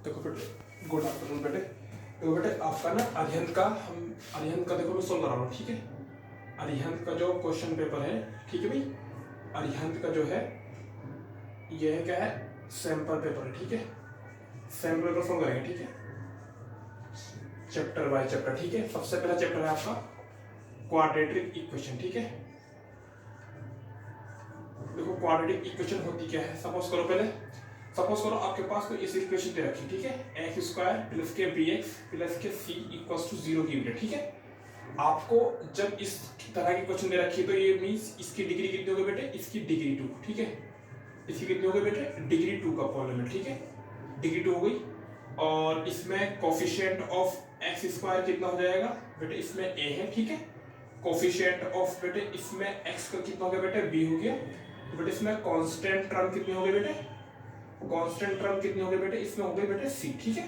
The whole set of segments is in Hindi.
देखो बेटे, गुड आफ्टरनून बेटे। देखो बेटे, आपका ना अरिहंत का देखो मैं सोल्व करा रहा हूँ, ठीक है। अरिहंत का जो क्वेश्चन पेपर है, ठीक है भाई, अरिहंत का जो है ये है क्या है, सैंपल पेपर है, ठीक है। सैंपल पेपर सोल्व करेंगे, ठीक है, चैप्टर बाय चैप्टर, ठीक है। सबसे पहला चैप्टर है आपका क्वाड्रेटिक इक्वेशन, ठीक है। देखो क्वाड्रेटिक इक्वेशन होती क्या है, सपोज करो आपके पास कोई इस इक्वेशन दे रखी, ठीक है, एक्स स्क्वायर प्लस के बी एक्स प्लस के सी इक्वल्स टू 0 की मिले, ठीक है। आपको जब इस तरह की क्वेश्चन दे रखी है तो ये मींस इसकी डिग्री कितनी होगी बेटे, इसकी डिग्री 2, ठीक है। इसकी कितनी होगी बेटे, डिग्री 2 का पॉलिनोमियल, ठीक है, डिग्री 2 हो गई। और इसमें कोफिशिएंट ऑफ एक्स स्क्वायर कितना हो जाएगा बेटे, इसमें ए है, ठीक है। कोफिशिएंट ऑफ बेटे इसमें एक्स का कितना हो गया बेटे, बी हो गया। तो बेटे इसमें कांस्टेंट टर्म कितनी हो गई बेटे, कांस्टेंट टर्म कितनी हो गई बेटे, इसमें हो गई बेटे सी, ठीक है।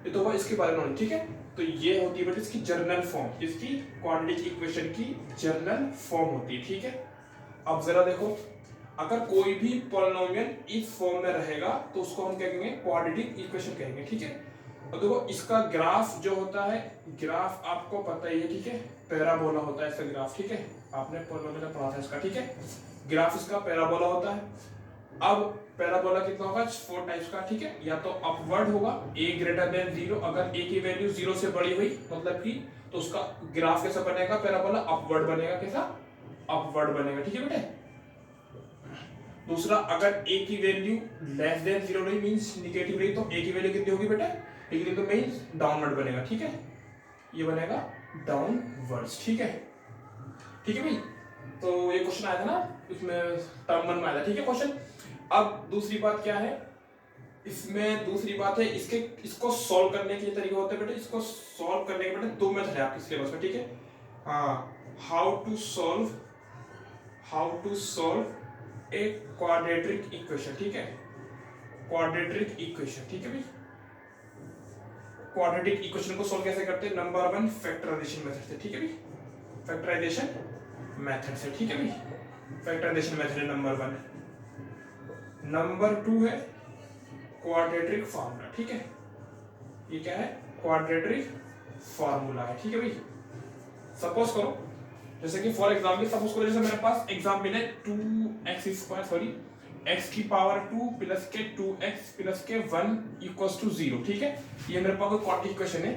ये तो इसके बारे में, ठीक है। तो ये होती है बेटे इसकी जर्नल फॉर्म, इसकी क्वाड्रेटिक इक्वेशन की जर्नल फॉर्म होती है, ठीक है। अब जरा देखो, अगर कोई भी पॉलिनोमियल इस फॉर्म में रहेगा तो उसको हम क्या कहेंगे, क्वाड्रेटिक इक्वेशन कहेंगे, ठीक है। और देखो इसका ग्राफ जो होता है, ग्राफ आपको पता ही है, ठीक है, पैराबोला होता है इसका ग्राफ, ठीक है। आपने पॉलिनोमियल में पढ़ा था इसका, ठीक है। ग्राफ इसका पैराबोला होता है। अब पैराबोला कितना होगा, 4 टाइप्स का, ठीक है। या तो अपवर्ड होगा, a ग्रेटर देन 0, अगर a की वैल्यू 0 से बड़ी हुई मतलब कि, तो उसका ग्राफ कैसा बनेगा, पैराबोला अपवर्ड बनेगा, कैसा, अपवर्ड बनेगा, ठीक है बेटे। दूसरा, अगर a की वैल्यू लेस देन 0 रही मींस नेगेटिव रही, तो a की वैल्यू कितनी होगी बेटे, a की वैल्यू मींस डाउनवर्ड बनेगा, ठीक है। ये बनेगा डाउनवर्ड्स, ठीक है, ठीक है भाई। तो ये क्वेश्चन आया था ना, इसमें टर्म 1 में आया था, ठीक है क्वेश्चन। अब दूसरी बात क्या है, इसमें दूसरी बात है, इसको सॉल्व करने के तरीके होते हैं बेटे। इसको सॉल्व करने के बेटे 2 मेथड है आपके सिलेबस में, ठीक है। How to solve a quadratic equation, ठीक है, क्वाड्रेटिक इक्वेशन, ठीक है भाई। क्वाड्रेटिक इक्वेशन को सॉल्व कैसे करते हैं, नंबर 1 फैक्टराइजेशन मेथड से, ठीक है भाई, फैक्टराइजेशन मेथड से, ठीक है भाई। फैक्टराइजेशन मेथड है नंबर 1। नंबर 2 है क्वाड्रेटिक फार्मूला, ठीक है। ये क्या है, क्वाड्रेटिक फार्मूला है, ठीक है भाई। सपोज करो, जैसे कि फॉर एग्जांपल सपोज करो, जैसे मेरे पास एग्जांपल है 2x² x की पावर 2 प्लस के 2x प्लस के 1 इक्वल्स टू 0, ठीक है। ये मेरे पास कोई क्वाड्रेटिक इक्वेशन है,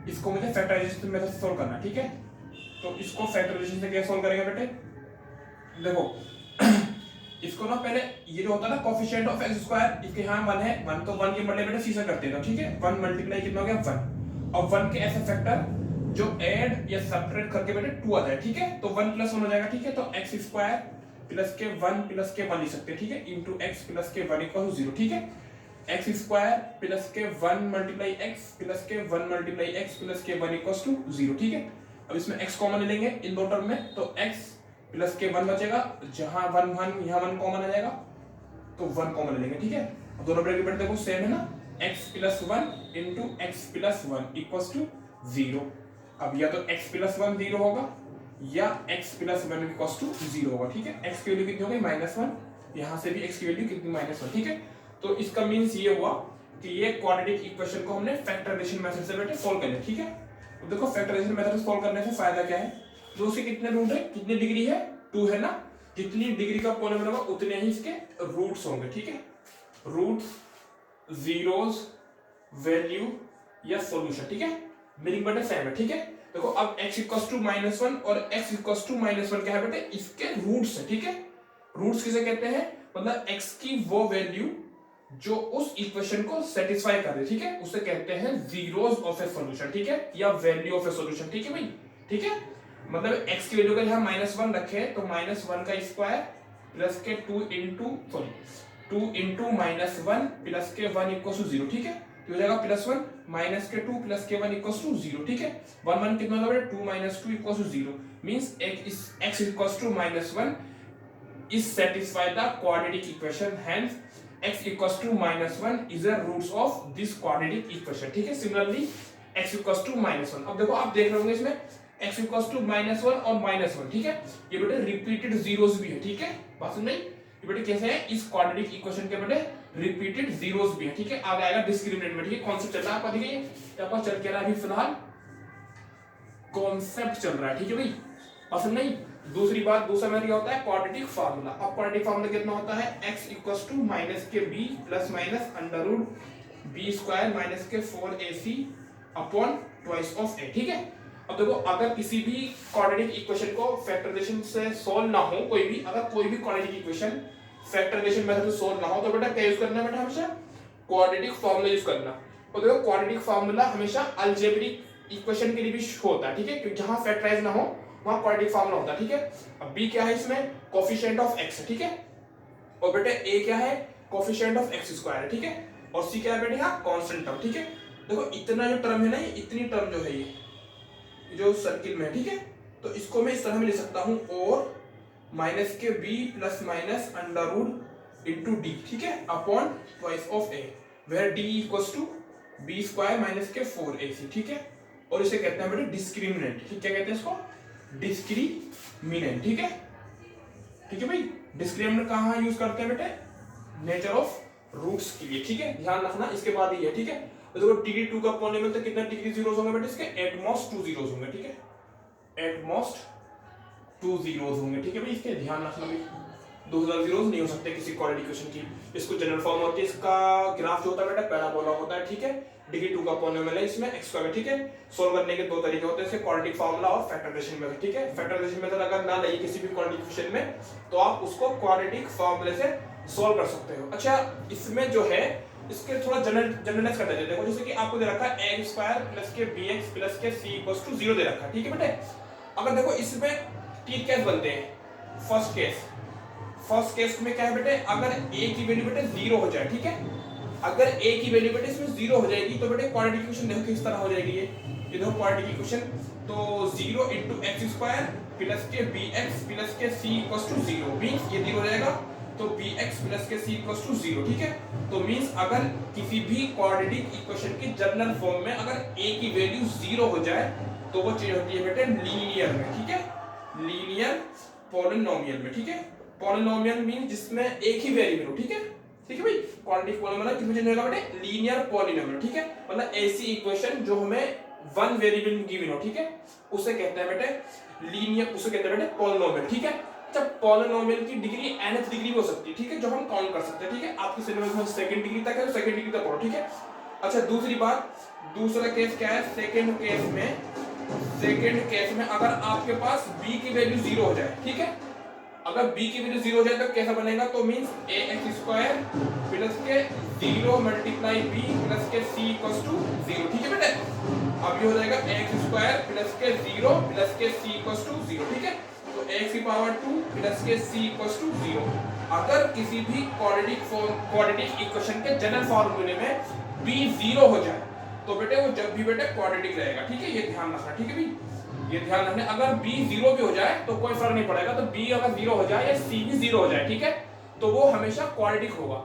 इसको मुझे फैक्टराइजेशन मेथड से सॉल्व करना है, ठीक है। तो इसको फैक्टराइजेशन से कैसे सॉल्व करेंगे बेटे, देखो इसको ना पहले ये जो होता है ना कोफिशिएंट ऑफ एक्स स्क्वायर, इसके यहाँ 1 है, 1 तो 1 के मल्टीप्लाई सी से करते हैं, ठीक है। 1 मल्टीप्लाई कितना हो गया 1, और 1 के ऐसे फैक्टर जो ऐड या सब्ट्रैक्ट करके बेटे 2 आता है, ठीक है। तो 1 + 1 हो जाएगा, ठीक है। तो एक्स स्क्वायर प्लस के 1 प्लस के 1 लिख सकते हैं, ठीक है, इंटू एक्स प्लस के 1 इक्वल 0, ठीक है। एक्स स्क्वायर प्लस के 1 मल्टीप्लाई एक्स प्लस के 1 मल्टीप्लाई एक्स प्लस के 1 इक्वल टू 0, ठीक है। अब इसमें x कॉमन ले लेंगे इन दो टर्म में, तो x प्लस के 1 बचेगा, जहां 1 1 यहाँ 1 कॉमन आ जाएगा, तो 1 कॉमन ले लेंगे, ठीक है। अब दोनों ब्रैकेट देखो सेम है ना, x + 1 into x + 1 equals to 0। अब या तो x + 1 0 होगा या x + 1 इक्वल्स टू 0 होगा, ठीक है। x की वैल्यू कितनी हो गई -1, यहां से भी x की वैल्यू कितनी -1, ठीक है। तो इसका मींस ये हुआ कि ये क्वाड्रेटिक इक्वेशन को हमने फैक्टराइजेशन मेथड से बेटे सोल्व कर लिया, ठीक है। तो देखो फैक्टराइजेशन मेथड से सोल्व करने से फायदा क्या है, तो उसके कितने रूट है, कितनी डिग्री है, 2 है ना। जितनी डिग्री का पॉलिनोमियल होगा उतने ही इसके रूट्स होंगे, ठीक है। रूट्स, जीरोस, वैल्यू या सॉल्यूशन, ठीक है, मीनिंग बेटे सेम है, ठीक है। देखो अब x = -1 और x = -1 क्या है बेटे, इसके रूट्स है, ठीक है। रूट्स किसे कहते हैं, मतलब x की वो वैल्यू जो उस इक्वेशन को सेटिस्फाई कर रही है, ठीक है, उसे कहते हैं जीरोस ऑफ ए सॉल्यूशन, ठीक है, या वैल्यू ऑफ ए सॉल्यूशन, ठीक है भाई, ठीक है। मतलब x की वैल्यू अगर यहाँ -1 रखे तो -1 का स्क्वायर प्लस के 2 इंटू -1 प्लस के 1 इक्वल टू 0, ठीक है। तो हो जाएगा +1 माइनस के 2 प्लस के 1 इक्वल टू 0, ठीक है। 1 1 कितना होगा बेटा, 2 - 2 equal to 0 means x equal to -1 is satisfy the quadratic equation, hence x equals to -1 is the roots of this quadratic equation, ठीक है। सिमिलरली x equals to -1, अब देखो आप देख रहे होंगे इसमें x equals to -1 और -1, ठीक है। ये बेटे रिपीटेड जीरोस भी है, ठीक है, बात समझ में। ये बेटे कैसे है, इस क्वाड्रेटिक इक्वेशन के बेटे रिपीटेड जीरोस भी है, ठीक है, आगे आएगा डिस्क्रिमिनेंट में, ठीक है। कॉन्सेप्ट चल रहा है आपका, देखिए यहाँ पर चल के रहा है अभी फिलहाल कॉन्सेप्ट चल रहा है, ठीक है भाई, असल नहीं। दूसरी बात, दूसरा मेरा क्या होता है क्वाड्रेटिक फार्मूला। अब क्वाड्रेटिक फार्मूला कितना होता है, x इक्वल्स टू माइनस के b plus minus under root b square minus के 4ac upon twice of a, ठीक है। अब देखो अगर किसी भी क्वाड्रेटिक इक्वेशन को फैक्टराइजेशन से सॉल्व ना हो, कोई भी अगर कोई भी क्वाड्रेटिक इक्वेशन फैक्टराइजेशन मेथड से सॉल्व ना हो, तो बेटा क्या यूज करना है बेटा, हमेशा क्वाड्रेटिक फार्मूला यूज करना। और देखो क्वाड्रेटिक फार्मूला हमेशा अलजेब्रिक इक्वेशन के लिए भी होता है, ठीक है, क्योंकि जहां फैक्टराइज ना हो वहां क्वाड्रेटिक फार्मूला होता है, ठीक है। अब b क्या है इसमें, कोफिशिएंट ऑफ x है, ठीक है, और बेटे a क्या है, कोफिशिएंट ऑफ x स्क्वायर है, ठीक है, और c क्या है बेटे यहाँ कांस्टेंट टर्म, ठीक है। देखो इतना जो टर्म है ना, इतनी टर्म जो है ये जो सर्किल में है, ठीक है, तो इसको मैं इस तरह में लिख सकता हूं, और माइनस के b plus minus under root into d, ठीक है, upon twice of a, where d equals to b square minus के 4ac, ठीक है। और इसे कहते हैं बेटे डिस्क्रिमिनेंट, ठीक, क्या कहते हैं इसको, डिस्क्रिमिनेंट, ठीक है, ठीक है भाई। डिस्क्रिमिनेंट कहाँ यूज करते हैं बेटे, नेचर ऑफ रूट्स के लिए, ठीक है, ध्यान रखना इसके बाद ही है, ठीक है। तो देखो डिग्री 2 का पॉलिनोमियल तो कितना डिग्री जीरोस होंगे बेटे इसके, एट मोस्ट 2 जीरोस होंगे, ठीक है, एट मोस्ट 2 जीरोस होंगे, ठीक है भाई, इसके ध्यान रखना भाई, 2000 जीरोस नहीं हो सकते किसी क्वाड्रेटिक इक्वेशन की। इसको जनरल फॉर्म होती है, इसका ग्राफ जो होता है बेटा पैराबोला होता है, ठीक है, डिग्री 2 का पॉलिनोमियल है इसमें x स्क्वायर, ठीक है। सोल्व करने के दो तरीके होते हैं, इसके क्वाड्रेटिक फार्मूला और फैक्टराइजेशन मेथड, ठीक है। फैक्टराइजेशन मेथड अगर ना लगे किसी भी क्वाड्रेटिक इक्वेशन में, तो आप उसको क्वाड्रेटिक फार्मूले से सॉल्व कर सकते हो। अच्छा इसमें जो है इसके थोड़ा जनरलाइज कर देते हैं, देखो जैसे कि आपको दे रखा है x स्क्वायर प्लस के bx प्लस के c इक्वल्स टू 0 दे रखा है, ठीक है बेटे। अगर देखो इसमें तीन केस बनते हैं। फर्स्ट केस में क्या है बेटे, अगर a की वैल्यू बेटे 0 हो जाए, ठीक है, अगर a की वैल्यू बेटे इसमें 0 हो जाएगी, तो बेटे क्वाड्रेटिक इक्वेशन देखो किस तरह हो जाएगी, ये देखो क्वाड्रेटिक इक्वेशन, तो 0 इनटू x स्क्वायर प्लस के bx प्लस के c इक्वल्स टू 0 मींस ये 0 हो जाएगा, तो bx प्लस के c इक्वल्स टू 0, ठीक है। तो मींस अगर किसी भी क्वाड्रेटिक इक्वेशन की जनरल फॉर्म में अगर a की वैल्यू 0 हो जाए, तो वो चेंज होती है बेटे लीनियर में, ठीक है, लीनियर पॉलिनोमियल में, ठीक है। पॉलिनोमियल मींस जिसमें एक ही वेरिएबल हो, ठीक है, ठीक है भाई। क्वाड्रेटिक पॉलिनोमियल किसमें चेंज होगा बेटे, लीनियर पॉलिनोमियल, ठीक है, मतलब ऐसी इक्वेशन जो हमें वन वेरिएबल गिवन हो, ठीक है, उसे कहते हैं बेटे लीनियर, उसे कहते हैं बेटे पॉलिनोमियल, ठीक है। जब पॉलिनोमियल की डिग्री nth डिग्री भी हो सकती है, ठीक है, जो हम काउंट कर सकते हैं, ठीक है, आपके सिलेबस में सेकंड डिग्री तक है, तो सेकंड डिग्री तक पढ़ो, ठीक है। अच्छा दूसरी बात, दूसरा केस क्या है, सेकंड केस में अगर आपके पास b की वैल्यू 0 हो जाए, ठीक है, अगर b की वैल्यू 0 हो जाए तो कैसा बनेगा, तो मींस ax स्क्वायर प्लस के 0 मल्टीप्लाई b प्लस के c इक्वल्स टू 0, ठीक है बेटे। अब ये हो जाएगा ax स्क्वायर प्लस के 0 प्लस के c इक्वल्स टू 0, ठीक है, तो x की पावर 2 प्लस के c इक्वल्स टू 0। अगर किसी भी क्वाड्रेटिक इक्वेशन के जनरल फार्मूले में b 0 हो जाए, तो बेटे वो जब भी बेटे क्वाड्रेटिक रहेगा, ठीक है, ये ध्यान रखना, ठीक है भाई, ये ध्यान रखना। अगर b 0 भी हो जाए तो कोई फर्क नहीं पड़ेगा, तो b अगर 0 हो जाए या c भी 0 हो जाए, ठीक है, तो वो हमेशा क्वाड्रेटिक होगा।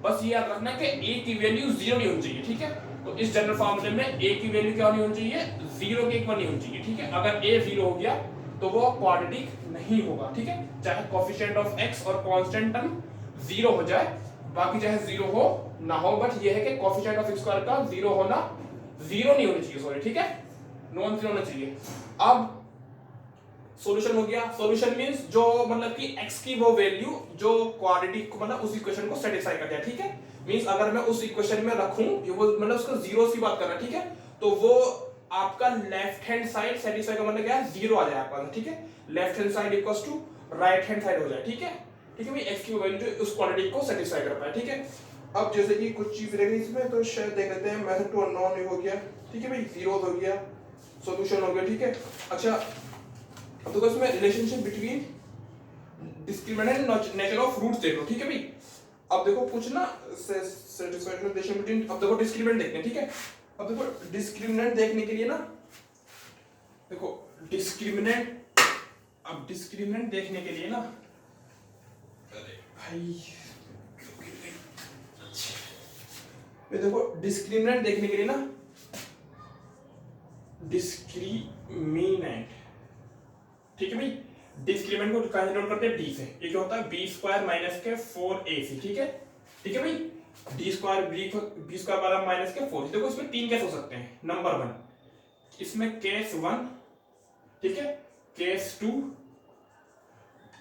बस ये याद रखना कि a की वैल्यू 0 नहीं होनी चाहिए, ठीक है। तो इस जनरल फार्मूले में a की वैल्यू क्या नहीं होनी चाहिए, 0 के इक्वल नहीं होनी चाहिए, ठीक है। अगर a 0 हो गया तो वो क्वाड्रेटिक नहीं होगा, ठीक है, चाहे कोफिशिएंट ऑफ x और कांस्टेंट टर्म 0 हो जाए, बाकी चाहे 0 हो ना हो, बट ये है कि कोफिशिएंट ऑफ x स्क्वायर का 0 होना 0 नहीं होनी चाहिए, सॉरी, ठीक है, नॉन 0 होना चाहिए। अब सॉल्यूशन हो गया, सॉल्यूशन मींस जो मतलब कि x की वो वैल्यू जो क्वाड्रेटिक मतलब उस इक्वेशन को सेटिस्फाई कर जाए, ठीक है। मींस अगर मैं उस इक्वेशन में रखूं, ये वो मतलब उसका जीरो की बात कर रहा है, ठीक है, तो वो आपका लेफ्ट हैंड साइड सेटिस्फाई का मतलब क्या है, 0 आ जाए आपका, ठीक है, left hand side equals to right hand side हो जाए, ठीक है, ठीक है भाई, x की वैल्यू जो उस क्वाड्रेटिक को सेटिस्फाई कर पाए, ठीक है। अब जैसे कि कुछ चीज रह गई इसमें, तो शायद देख लेते हैं, मेथड टू अननोन हो गया, ठीक है भाई, 0 हो गया, सॉल्यूशन हो गया, ठीक है। अच्छा अब तो इसमें relationship between discriminant and nature of roots देख लो, ठीक है भाई। अब देखो कुछ ना सेटिस्फाइड रिलेशन बिटवीन, अब देखो डिस्क्रिमिनेंट देखते हैं, ठीक है। अब देखो डिस्क्रिमिनेंट देखने के लिए ना, देखो डिस्क्रिमिनेंट, अब डिस्क्रिमिनेंट देखने के लिए ना, अरे भाई ये देखो डिस्क्रिमिनेंट देखने के लिए ना, डिस्क्रिमिनेंट, ठीक है भाई, डिस्क्रिमिनेंट को कैसे नोट करते हैं, d से, ये क्या होता है b स्क्वायर माइनस के 4ac, ठीक है, ठीक है भाई। डी स्क्वायर बी स्क्वायर वाला माइनस के 4। देखो इसमें 3 केस हो सकते हैं। नंबर 1 इसमें केस 1, ठीक है, केस 2,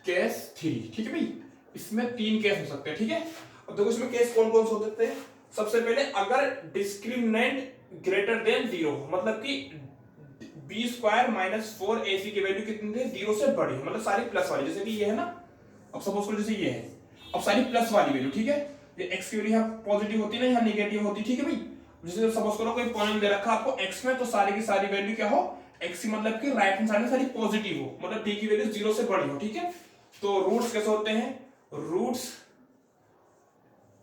केस 3, ठीक है भाई, इसमें 3 केस हो सकते हैं, ठीक है। अब देखो इसमें केस कौन कौन से हो सकते हैं। सबसे पहले अगर डिस्क्रिमिनेंट ग्रेटर देन 0, मतलब कि बी स्क्वायर माइनस 4ac की वैल्यू कितनी है, 0 से बड़ी है, मतलब सारी प्लस वाली, जैसे कि ये है ना, अब सपोज करो जैसे ये है, अब सारी प्लस वाली वैल्यू, ठीक है, ये x की वैल्यू यहाँ पॉजिटिव होती है ना, यहाँ नेगेटिव होती है, ठीक है भाई। जैसे सपोज करो कोई पॉइंट दे रखा आपको x में, तो सारी की सारी वैल्यू क्या हो, x की मतलब कि राइट हैंड साइड में सारी पॉजिटिव हो, मतलब d की वैल्यू 0 से बड़ी हो, ठीक है। तो रूट्स कैसे होते हैं, roots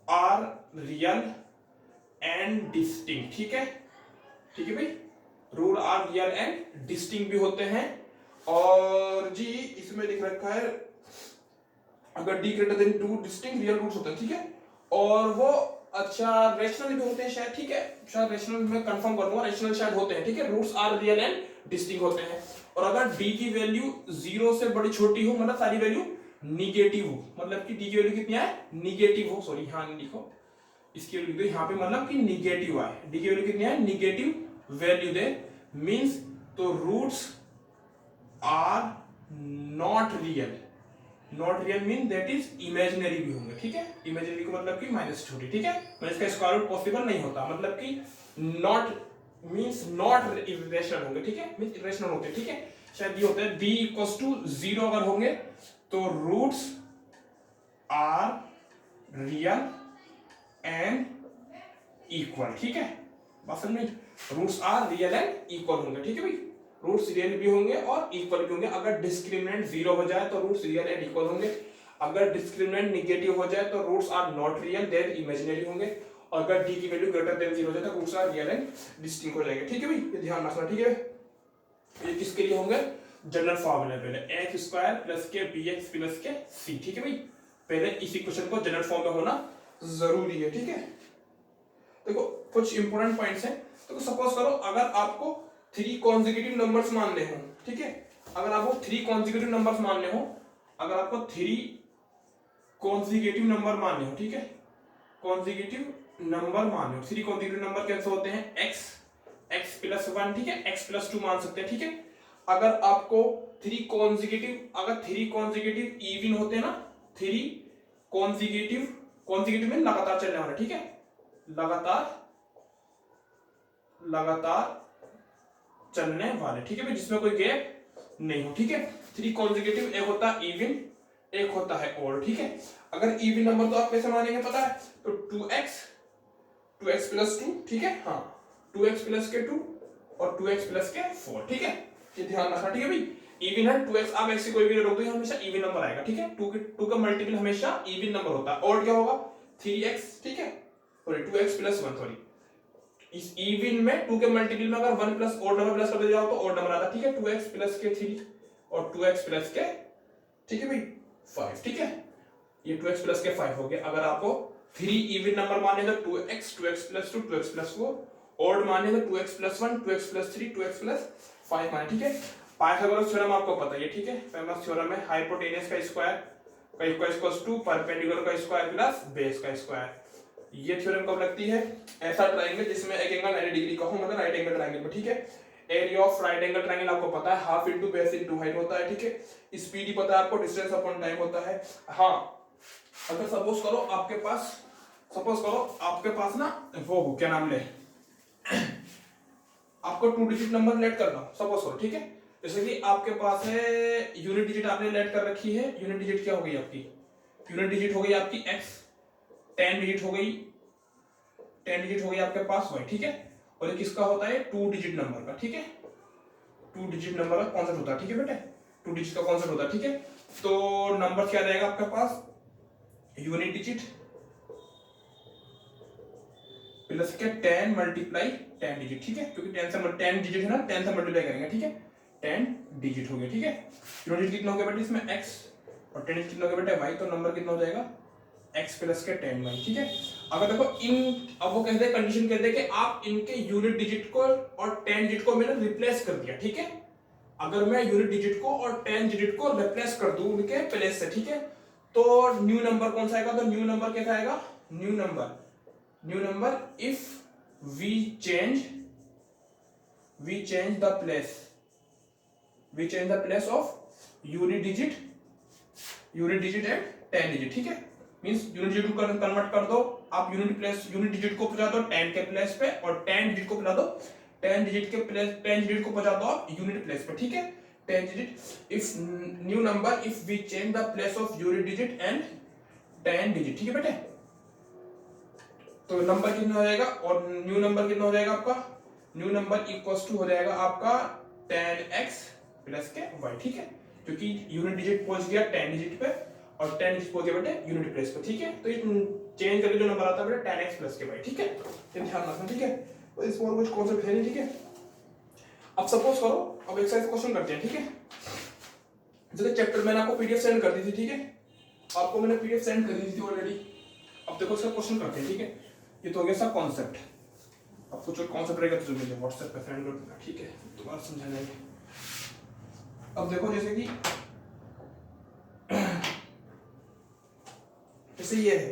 are real and distinct, ठीक है, ठीक है भाई, root are real and distinct भी होते हैं। और जी इसमें लिख रखा है अगर d greater than 2 distinct real roots होते हैं, ठीक है, और वो अच्छा रेशनल भी होते हैं शायद, ठीक है, शायद रेशनल में कंफर्म करूंगा, रेशनल शायद होते हैं, ठीक है, roots are real and distinct होते हैं। और अगर d की वैल्यू 0 से बड़ी छोटी हो, मतलब सारी वैल्यू निगेटिव हो, मतलब कि d की वैल्यू कितनी आए, निगेटिव हो, सॉरी यहां लिखो, इसकी वैल्यू यहाँ पे मतलब कि निगेटिव आए, d की वैल्यू कितनी है, निगेटिव वैल्यू दे, मींस तो roots are not real, not real mean that is imaginary भी होंगे, ठीक है, इमेजिनरी को मतलब कि माइनस छोटी, ठीक है, मतलब इसका स्क्वायर रूट पॉसिबल नहीं होता, मतलब कि नॉट मींस नॉट इरेशनल होंगे, ठीक है, मींस इरेशनल होते हैं, ठीक है, शायद ये होता है b इक्वल्स टू 0 अगर होंगे तो roots are real and equal, ठीक है, बात समझ में, roots are real and equal होंगे, ठीक है भाई, रूट्स रियल भी होंगे और इक्वल भी होंगे। अगर डिस्क्रिमिनेंट 0 हो जाए तो रूट्स रियल एंड इक्वल होंगे, अगर डिस्क्रिमिनेंट निगेटिव हो जाए तो roots are not real then imaginary होंगे, और अगर d की वैल्यू ग्रेटर देन 0 हो जाए तो roots are real and distinct हो जाएंगे, ठीक है भाई, ये ध्यान रखना, ठीक है। ये किसके लिए होंगे, जनरल फॉर्मूला पहले x स्क्वायर प्लस के bx प्लस के c, ठीक है भाई, पहले इस इक्वेशन को जनरल फॉर्म में होना जरूरी है, ठीक है। देखो कुछ इंपॉर्टेंट पॉइंट्स हैं, तो सपोज करो अगर आपको 3 कॉन्जिक्यूटिव नंबर्स मानने हो, ठीक है, अगर आपको 3 कॉन्जिक्यूटिव नंबर्स मानने हो, अगर आपको 3 कॉन्जिक्यूटिव नंबर मानने हो, ठीक है, कॉन्जिक्यूटिव नंबर मानने हो, 3 कॉन्जिक्यूटिव नंबर कैसे होते हैं, x प्लस 1, ठीक है, x प्लस 2 मान सकते हैं, ठीक है। अगर आपको 3 कॉन्जिक्यूटिव, अगर 3 कॉन्जिक्यूटिव इवन होते हैं ना, 3 कॉन्जिक्यूटिव, कॉन्जिक्यूटिव में लगातार चलने वाला, ठीक है, लगातार चलने वाले, ठीक है भाई, जिसमें कोई गैप नहीं हो, ठीक है। 3 कॉन्जिक्यूटिव, एक होता है इवन, एक होता है ऑड, ठीक है। अगर इवन नंबर तो आप कैसे मानेंगे पता है, तो 2x प्लस 2, ठीक है, हाँ 2x प्लस के 2 और 2x प्लस के 4, ठीक है, ये ध्यान रखना, ठीक है भाई, इवन है 2x, आप x से कोई भी रोक दो हमेशा इवन नंबर आएगा, ठीक है, 2 का मल्टीपल हमेशा इवन नंबर होता है। ऑड क्या होगा, 3x, ठीक है, सॉरी 2x प्लस 1, सॉरी, इस इवन में 2 के मल्टीपल में अगर 1 प्लस ऑड नंबर प्लस कर दे जाओ तो ऑड नंबर आता है, ठीक है, 2x प्लस के 3 और 2x प्लस के, ठीक है भाई 5, ठीक है, ये 2x प्लस के 5 हो गया। अगर आपको 3 इवन नंबर माने तो 2x plus 2, 2x plus 4, odd माने तो 2x plus 1, 2x plus 3, 2x plus 5 माने, ठीक है। पाइथागोरस थ्योरम आपको पता है, ठीक है, फेमस थ्योरम है, हाइपोटेनस का स्क्वायर का इक्वल्स टू परपेंडिकुलर का स्क्वायर प्लस बेस का स्क्वायर। ये थ्योरम कब लगती है, ऐसा ट्रायंगल जिसमें एक एंगल 90 डिग्री का हो, मतलब राइट एंगल ट्रायंगल में, ठीक है। Area of right angle triangle आपको पता है, half into base into height होता है, ठीक है। स्पीड पता है आपको, डिस्टेंस अपॉन टाइम होता है। हाँ अगर सपोज करो आपके पास ना वो क्या नाम ले आपको 2 डिजिट नंबर लेट करना, सपोज करो, ठीक है, जैसे कि आपके पास है यूनिट डिजिट आपने लेट कर रखी है, यूनिट डिजिट क्या हो गई आपकी, यूनिट डिजिट हो गई आपकी x, 10 डिजिट हो गई, 10 डिजिट हो गई आपके पास y, ठीक है, और ये किसका होता है, 2 डिजिट नंबर का, ठीक है, 2 डिजिट नंबर का कॉन्सेप्ट होता है, ठीक है बेटे, 2 डिजिट का कॉन्सेप्ट होता है, ठीक है। तो नंबर क्या रहेगा आपके पास, यूनिट डिजिट प्लस के 10 मल्टीप्लाई 10 डिजिट, ठीक है, क्योंकि 10 डिजिट है ना, 10 से मल्टीप्लाई करेंगे, ठीक है, 10 डिजिट हो गया, ठीक है। यूनिट डिजिट कितना हो गया बेटे इसमें x, और 10 डिजिट कितना हो गया बेटे y, तो नंबर कितना हो जाएगा x प्लस के 10y, ठीक है। अगर देखो इन, अब वो कहते हैं कंडीशन कहते हैं कि आप इनके यूनिट डिजिट को और 10 डिजिट को मैंने रिप्लेस कर दिया, ठीक है। अगर मैं यूनिट डिजिट को और 10 डिजिट को रिप्लेस कर दूं उनके प्लेस से, ठीक है, तो न्यू नंबर कौन सा आएगा, तो न्यू नंबर कैसा आएगा, new number new number if we change the place of unit digit and 10 digit, ठीक है। मींस यूनिट डिजिट को कन्वर्ट कर दो आप, यूनिट डिजिट को पहुंचा दो 10 के प्लेस पे, और 10 डिजिट को पहुंचा दो 10 डिजिट को पहुंचा दो आप यूनिट प्लेस पे, ठीक है। 10 digit if new number if we change the place of unit digit and 10 digit, ठीक है बेटे। तो नंबर कितना हो जाएगा, और न्यू नंबर कितना हो जाएगा आपका, न्यू नंबर इक्वल्स टू हो जाएगा आपका 10x प्लस के y, ठीक है। क्योंकि यूनिट डिजिट पहुंच गया 10 डिजिट पे और 10 डिजिट पहुंच गया बेटे यूनिट प्लेस पे, ठीक है। तो ये चेंज करके जो नंबर आता है बेटे 10x प्लस के y, ठीक है। ये ध्यान रखना, ठीक है। तो इसमें और कुछ कॉन्सेप्ट है नहीं, ठीक है। अब सपोज करो, अब एक्सरसाइज क्वेश्चन करते हैं, ठीक है। जैसे चैप्टर मैंने आपको पीडीएफ सेंड कर दी थी, ठीक है। आपको मैंने पीडीएफ सेंड कर दी थी ऑलरेडी। अब देखो इसका क्वेश्चन करते हैं, ठीक है। ये तो हो गया सब कॉन्सेप्ट। अब कुछ और कॉन्सेप्ट रहेगा तो मुझे व्हाट्सएप पे सेंड कर देना, ठीक है, दोबारा समझा लेंगे। अब देखो जैसे कि जैसे ये है,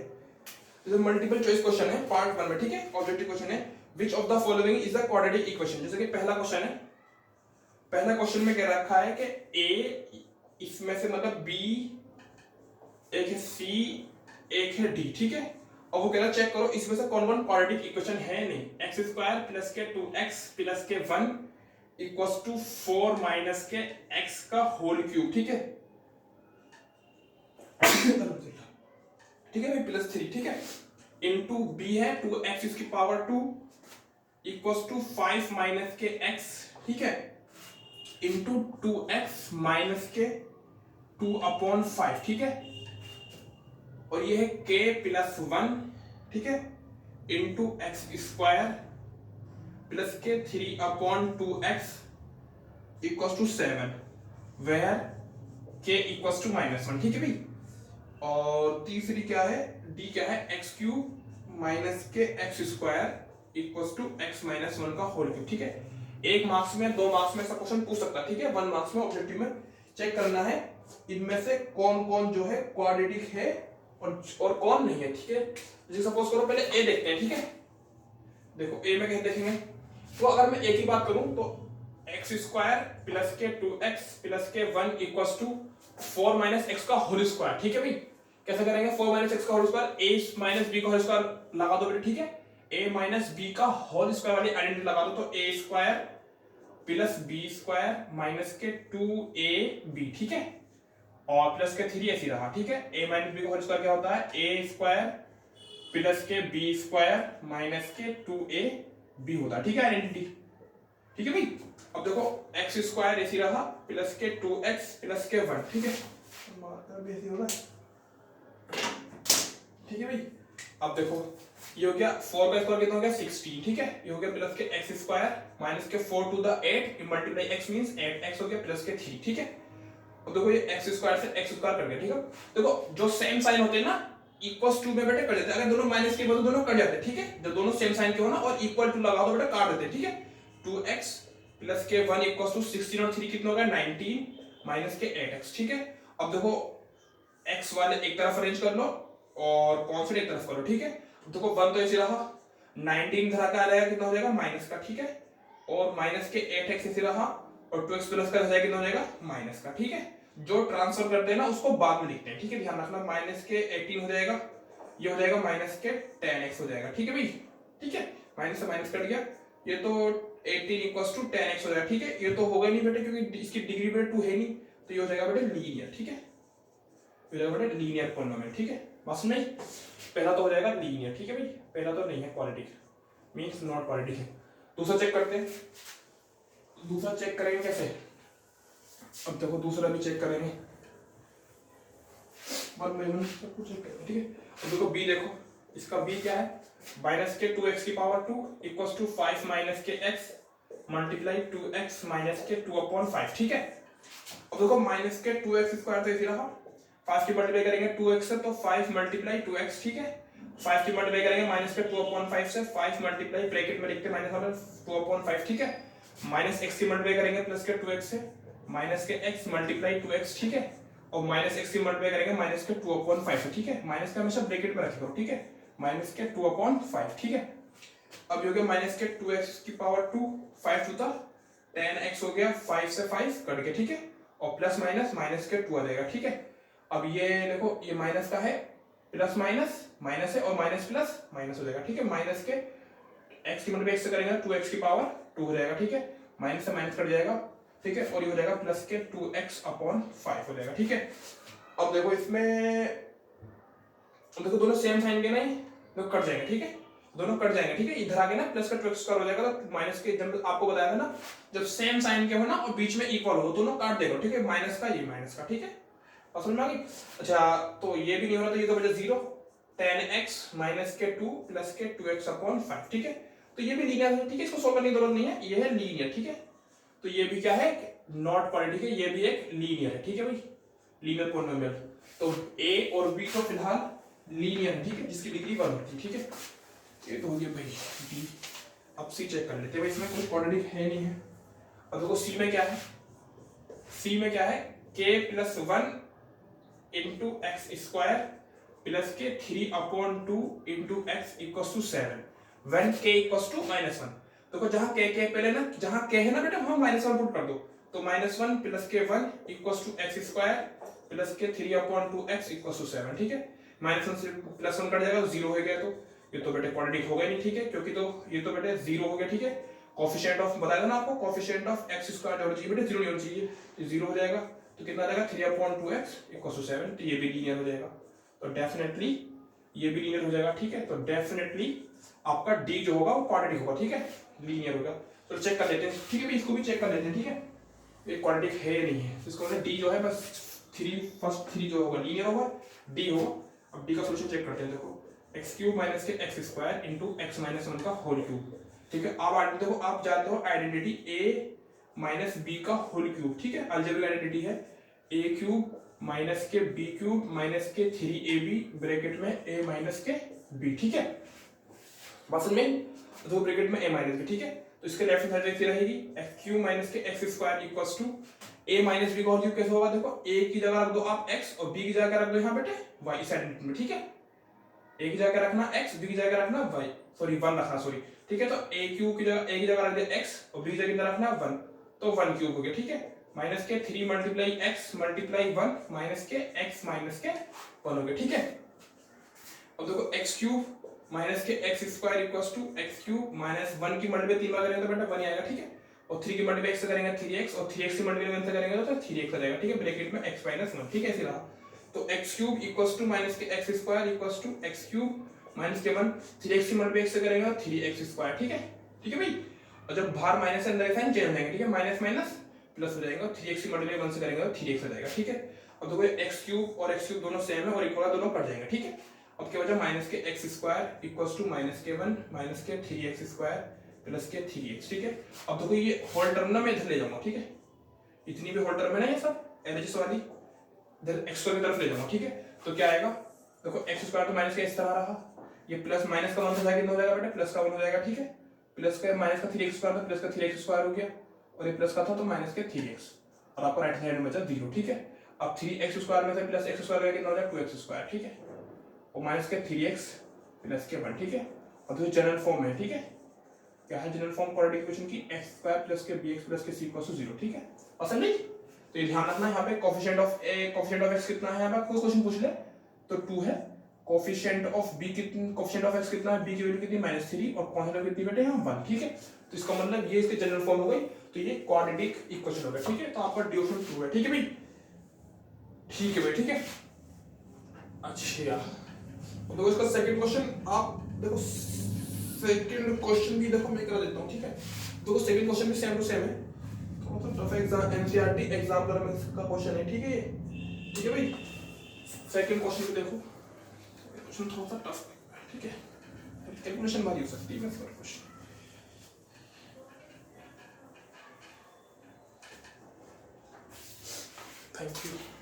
जैसे मल्टीपल चॉइस क्वेश्चन है पार्ट 1 में, ठीक है। ऑब्जेक्टिव क्वेश्चन है, which of the following is the quadratic equation. जैसे कि पहला क्वेश्चन है, पहला क्वेश्चन में कह रखा है कि ए, इसमें से मतलब बी, एक है सी, एक है डी, ठीक है। और वो कह रहा चेक करो इसमें से कौन कौन क्वाड्रेटिक इक्वेशन है नहीं। एक्स स्क्वायर प्लस के 2x प्लस के 1 इक्वल्स टू 4 माइनस के x का होल क्यूब, ठीक है। ठीक है भाई, प्लस 3, ठीक है, इनटू बी है 2x इसकी पावर 2 इक्वल्स टू 5 माइनस के x, ठीक है, इनटू 2x माइनस के 2/5, ठीक है। और ये है k प्लस 1, ठीक है, इंटू एक्स स्क्वायर प्लस के 3/2x equals to 7 where k equals to -1, ठीक है भाई। और तीसरी क्या है, d क्या है, एक्स क्यूब माइनस के x square equals to x minus 1 का होल क्यूब, ठीक है। 1 मार्क्स में 2 मार्क्स में ऐसा क्वेश्चन पूछ सकता है, ठीक है। 1 मार्क्स में ऑब्जेक्टिव में चेक करना है इनमें से कौन कौन जो है क्वाड्रेटिक है और कौन नहीं है, ठीक है। जैसे सपोज करो पहले ए देखते हैं, ठीक है। देखो ए में कैसे देखेंगे, तो अगर मैं ए की बात करूं तो एक्स स्क्वायर प्लस के 2x प्लस के 1 इक्वल्स टू 4 माइनस एक्स का होल स्क्वायर, ठीक है भाई। कैसे करेंगे, 4 माइनस एक्स का whole square, a minus b का होल स्क्वायर लगा दो बेटे, ठीक है। a माइनस बी का होल स्क्वायर वाली आइडेंटिटी लगा दो तो a स्क्वायर प्लस बी स्क्वायर माइनस के 2ab, ठीक है। और प्लस के 3 ऐसी रहा, ठीक है। a माइनस बी का होल स्क्वायर क्या होता है, a स्क्वायर प्लस के बी स्क्वायर माइनस के 2ab होता है, ठीक है, आइडेंटिटी, ठीक है भाई। अब देखो एक्स स्क्वायर ऐसी रहा प्लस के 2x प्लस के 1, ठीक है, मार्कर भी ऐसी होगा, ठीक है भाई। अब देखो ये हो गया 4 का स्क्वायर कितना हो गया 16, ठीक है। ये हो गया प्लस के एक्स स्क्वायर माइनस के 4 to the 8 multiply x means 8x हो गया प्लस के 3, ठीक है। अब देखो ये एक्स स्क्वायर से एक्स स्क्वायर कर गया, ठीक है। देखो जो सेम साइन होते हैं ना इक्वल्स टू में बेटे कट जाते हैं, अगर दोनों माइनस के बदले दोनों कट जाते हैं, ठीक है। जब दोनों सेम साइन के हो ना और इक्वल टू लगा दो बेटा काट देते हैं, ठीक है। 2x प्लस के 1 इक्वल्स टू 16 और 3 कितना हो गया 19 माइनस के 8x, ठीक है। अब देखो x वाले एक तरफ अरेंज कर लो और कांस्टेंट एक तरफ करो, ठीक है। देखो 1 तो ऐसे रहा, 19 धरा का आएगा कितना हो जाएगा माइनस का, ठीक है। और माइनस के 8x ऐसे रहा और 2x प्लस का जाएगा कितना हो जाएगा माइनस का, ठीक है। जो ट्रांसफर करते हैं ना उसको बाद में लिखते हैं, ठीक है, ध्यान रखना। माइनस के 18 हो जाएगा, ये हो जाएगा माइनस के 10x हो जाएगा, ठीक है भाई, ठीक है। माइनस से माइनस कट गया, ये तो 18 इक्वल्स टू 10x हो जाएगा, ठीक है। ये तो होगा नहीं बेटे क्योंकि इसकी डिग्री बेटे 2 है नहीं, तो ये हो जाएगा बेटे लीनियर, ठीक है, हो जाएगा बेटे लीनियर पॉलिनोमियल, ठीक है। बस नहीं, पहला तो हो जाएगा लीनियर, ठीक है भाई, पहला तो नहीं है क्वाड्रेटिक, मींस नॉट क्वाड्रेटिक है। दूसरा चेक करते हैं, दूसरा चेक करेंगे कैसे। अब देखो दूसरा भी चेक करेंगे, सब कुछ चेक करेंगे, ठीक है। अब देखो बी देखो, इसका बी क्या है, माइनस के 2x की पावर 2 इक्वल्स टू 5 माइनस के x मल्टीप्लाई 2x माइनस के 2/5, ठीक है। अब देखो माइनस के 2x स्क्वायर तो ऐसे रहा, 5 की मल्टीप्लाई करेंगे 2x से तो 5 मल्टीप्लाई 2x, ठीक है। 5 की मल्टीप्लाई करेंगे माइनस के 2/5 से 5 मल्टीप्लाई ब्रैकेट में लिखते माइनस वाला 2/5, ठीक है। माइनस x की मल्टीप्लाई करेंगे प्लस के 2x से माइनस के x मल्टीप्लाई 2x, ठीक है। और माइनस x की मल्टीप्लाई करेंगे माइनस के 2/5 से, ठीक है। माइनस का हमेशा ब्रैकेट में रखा करो, ठीक है। माइनस के 2/5, ठीक है। अब ये हो गया माइनस के 2x की पावर 2, 5 टू 10x हो गया, 5 से 5 कट गया, ठीक है। और प्लस माइनस माइनस के 2 आ जाएगा, ठीक है। अब ये देखो ये माइनस का है, प्लस माइनस माइनस है और माइनस प्लस माइनस हो जाएगा, ठीक है। माइनस के x की मल्टीप्लाई x से करेंगे 2x की पावर 2 हो जाएगा, ठीक है। माइनस से माइनस कट जाएगा, ठीक है। और ये हो जाएगा प्लस के 2x/5 हो जाएगा, ठीक है। अब देखो इसमें देखो दोनों सेम साइन के नहीं तो कट जाएंगे, ठीक है। दोनों कट जाएंगे, ठीक है। इधर आगे ना प्लस का 2x² हो जाएगा, तो माइनस के जब आपको बताया था ना, जब सेम साइन के हो ना और बीच में इक्वल हो दोनों काट देगा, ठीक है। माइनस का ये माइनस का, ठीक है। और समझ में आ गई। अच्छा तो ये भी नहीं हो रहा, तो ये तो बचा 0, 10x माइनस के 2 प्लस के 2x/5, ठीक है। तो ये भी लीनियर है, ठीक है। इसको सोल्व करने की जरूरत नहीं है, ये है लीनियर, ठीक है। तो ये भी क्या है, नॉट क्वाड्रेटिक है, ये भी एक लीनियर है, ठीक है भाई, लीनियर पॉलिनोमियल। तो a और b तो फिलहाल लीनियर है, ठीक है, जिसकी डिग्री 1 होती है, ठीक है। ये तो हो गया भाई b। अब c चेक कर लेते हैं भाई, इसमें कोई क्वाड्रेटिक है नहीं है। अब देखो c में क्या है, c में क्या है, k + 1 into x square plus के 3/2 into x equal to 7 when k equal to -1। देखो जहां k पहले ना, जहां k है ना बेटा वहां -1 पुट कर दो, तो -1 प्लस के 1 equal to x square plus के 3/2 एक्स इक्वल टू 7, ठीक है। -1 से +1 कट जाएगा तो 0 हो गया, तो ये तो बेटे क्वाड्रेटिक हो गया नहीं, ठीक है, क्योंकि तो ये तो बेटे 0 हो गया, ठीक है। कोफिशिएंट ऑफ बताया था ना आपको, कोफिशिएंट ऑफ एक्स स्क्वायर होना चाहिए बेटे, 0 नहीं होना चाहिए, तो 0 हो जाएगा। तो कितना आ जाएगा 3/2x इक्वल टू 7, तो ये भी लीनियर हो जाएगा। तो डेफिनेटली ये भी लीनियर हो जाएगा, ठीक है। तो डेफिनेटली आपका डी जो होगा वो क्वाड्रेटिक होगा, ठीक है, लीनियर होगा। तो चेक कर लेते हैं, ठीक है, इसको भी चेक कर लेते हैं, ठीक है। ये क्वाड्रेटिक है नहीं है, तो इसको डी जो है बस फर्स्ट 3 जो होगा लीनियर होगा, डी होगा। अब डी का सॉल्यूशन चेक करते हैं। देखो x³ माइनस के x² इंटू x माइनस 1 का होल क्यूब, ठीक है। अब देखो आप जानते हो आइडेंटिटी a माइनस b का होल क्यूब, ठीक है, अलजेब्रिक आइडेंटिटी है a³ माइनस के b³ माइनस के 3ab ब्रैकेट में a माइनस के b, ठीक है। बस में दो ब्रैकेट में a माइनस b, ठीक है। तो इसके लेफ्ट साइड कैसी रहेगी, x³ माइनस के x² equals to a minus b का होल क्यूब कैसे होगा, देखो a की जगह रख दो आप x और b की जगह रख दो यहाँ बेटे y इस आइडेंटिटी में, ठीक है। a की जगह रखना x, b की जगह रखना y, सॉरी 1 रखना, सॉरी, ठीक है। तो a³ की जगह a की जगह रख दिया x और b की जगह रखना 1, तो 1³ हो गया, ठीक है। माइनस के 3 मल्टीप्लाई x मल्टीप्लाई 1 माइनस के x माइनस के 1 हो गया, ठीक है। अब देखो x³ माइनस के x² equals to x³ minus 1 की मल्टीप्लाई 3 बार करेंगे तो बेटा 1 ही आएगा, ठीक है। और 3 की मल्टीप्लाई x से करेंगे 3x और 3x की मल्टीप्लाई 1 से करेंगे तो 3x आ जाएगा, ठीक है, ब्रैकेट में x माइनस 1, ठीक है, ऐसे रहा। तो x³ इक्वल्स टू माइनस के x² equals to x³ minus के 1, 3x की मल्टीप्लाई x से करेंगे 3x², ठीक है, ठीक है भाई। और जब बाहर माइनस से अंदर साइन चेंज हो जाएंगे, ठीक है, माइनस माइनस प्लस हो जाएगा, 3x की मल्टीप्लाई 1 से करेंगे तो 3x आ जाएगा, ठीक है। अब देखो x³ और x³ दोनों सेम है और इक्वल है, दोनों कट जाएंगे, ठीक है। अब क्या बचा माइनस के x² इक्वल्स टू माइनस के 1 माइनस के 3x² प्लस के 3x, ठीक है। अब देखो ये होल टर्म ना मैं इधर ले जाऊंगा, ठीक है, इतनी भी होल टर्म है ना ये सब एलएचएस वाली, इधर x² की तरफ ले जाऊंगा, ठीक है। तो क्या आएगा, देखो x² तो माइनस का इस तरह रहा, ये प्लस माइनस का 1 से जाके कितना हो जाएगा बेटा, प्लस का 1 हो जाएगा, ठीक है। प्लस का माइनस का 3x² था, प्लस का 3x² हो गया, और ये प्लस का था तो माइनस के 3x, और आपको राइट साइड में बचा 0, ठीक है। अब 3x² में से प्लस x² गया कितना हो जाएगा 2x², ठीक है, और माइनस के 3x प्लस के 1, ठीक है। और तो जनरल फॉर्म है, ठीक है, क्या है जनरल फॉर्म क्वाड्रेटिक इक्वेशन की, x² प्लस के bx प्लस के c इक्वल टू 0, ठीक है, पसंद नहीं। तो ये ध्यान रखना यहाँ पे coefficient of a coefficient of x कितना है, यहाँ पे कोई क्वेश्चन पूछ ले तो 2 है, कोफिशिएंट ऑफ b कितना, कोफिशिएंट ऑफ x कितना है, b की वैल्यू कितनी -3 और कॉन्स्टेंट कितनी बेटे यहाँ 1, ठीक है। तो इसका मतलब ये इसकी जनरल फॉर्म हो गई, तो ये क्वाड्रेटिक इक्वेशन हो गया, ठीक है। तो आपका डी ऑप्शन ट्रू है, ठीक है भाई, ठीक है भाई, ठीक है। अच्छा देखो इसका सेकंड क्वेश्चन, आप देखो सेकंड क्वेश्चन भी देखो मैं करा देता हूँ, ठीक है। देखो सेकंड क्वेश्चन भी सेम टू सेम है, तो मतलब टफ एग्जाम एनसीईआरटी एग्जाम का क्वेश्चन है, ठीक है, ठीक है भाई। सेकंड क्वेश्चन भी देखो, क्वेश्चन थोड़ा सा टफ है, ठीक है, कैलकुलेशन भारी हो सकती है इसका क्वेश्चन। Thank you.